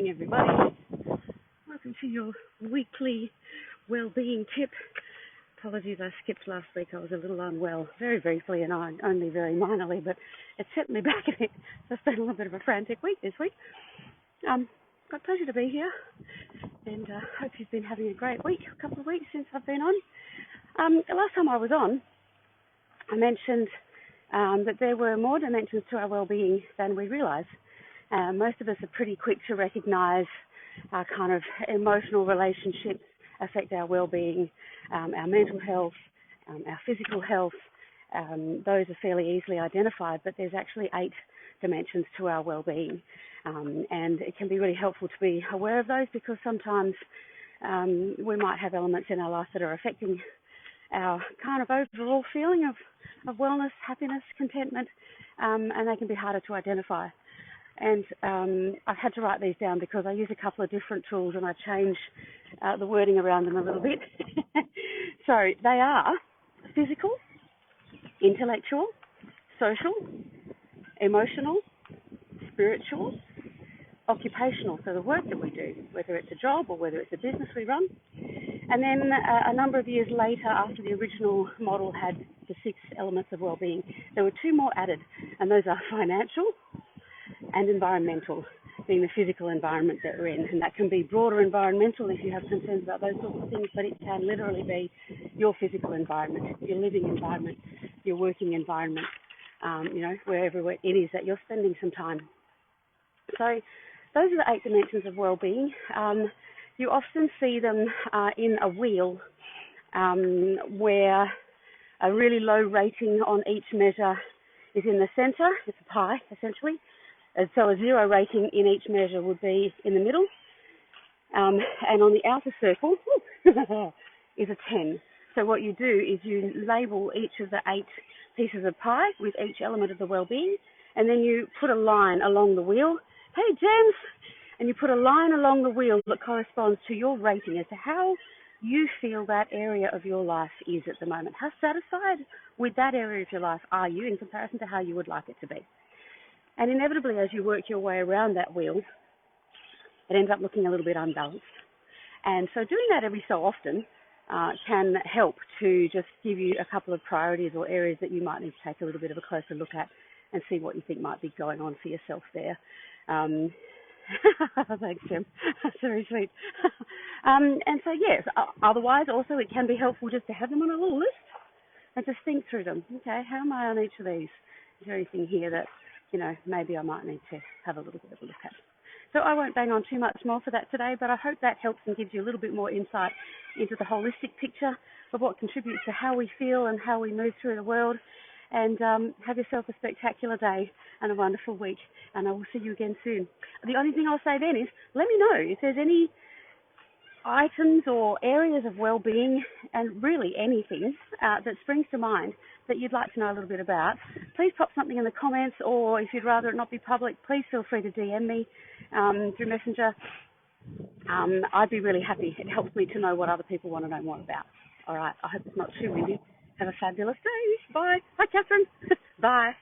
morning, everybody. Welcome to your weekly well-being tip. Apologies, I skipped last week. I was a little unwell, very briefly, and only very minorly, but it set me back a bit. So it's been a little bit of a frantic week this week. Got a pleasure to be here, and hope you've been having a great week. A couple of weeks since I've been on. The last time I was on, I mentioned that there were more dimensions to our well-being than we realise. Most of us are pretty quick to recognise our kind of emotional relationships affect our well-being, our mental health, our physical health. Those are fairly easily identified, but there's actually 8 dimensions to our well-being. And it can be really helpful to be aware of those, because sometimes we might have elements in our life that are affecting our kind of overall feeling of wellness, happiness, contentment, and they can be harder to identify. And I've had to write these down because I use a couple of different tools and I change the wording around them a little bit. So they are physical, intellectual, social, emotional, spiritual, occupational, so the work that we do, whether it's a job or whether it's a business we run. And then a number of years later, after the original model had the 6 elements of well-being, there were 2 more added, and those are financial and environmental, being the physical environment that we're in. And that can be broader environmental if you have concerns about those sorts of things, but it can literally be your physical environment, your living environment, your working environment, wherever it is that you're spending some time. So those are the 8 dimensions of well-being. You often see them in a wheel where a really low rating on each measure is in the centre. It's a pie, essentially. And so a 0 rating in each measure would be in the middle. And on the outer circle is a 10. So what you do is you label each of the 8 pieces of pie with each element of the well-being, and then you put a line along the wheel. Hey, James! And you put a line along the wheel that corresponds to your rating as to how you feel that area of your life is at the moment. How satisfied with that area of your life are you in comparison to how you would like it to be? And inevitably, as you work your way around that wheel, it ends up looking a little bit unbalanced. And so doing that every so often can help to just give you a couple of priorities or areas that you might need to take a little bit of a closer look at and see what you think might be going on for yourself there. Thanks, Jim. That's very sweet. And so, yes, otherwise also it can be helpful just to have them on a little list and just think through them. Okay, how am I on each of these? Is there anything here that, maybe I might need to have a little bit of a look at? So I won't bang on too much more for that today, but I hope that helps and gives you a little bit more insight into the holistic picture of what contributes to how we feel and how we move through the world. And have yourself a spectacular day and a wonderful week. And I will see you again soon. The only thing I'll say then is, let me know if there's any items or areas of well-being, and really anything that springs to mind that you'd like to know a little bit about. Please pop something in the comments, or if you'd rather it not be public, please feel free to DM me through Messenger. I'd be really happy. It helps me to know what other people want to know more about. All right, I hope it's not too windy. Have a fabulous day. Bye. Hi, Catherine. Bye.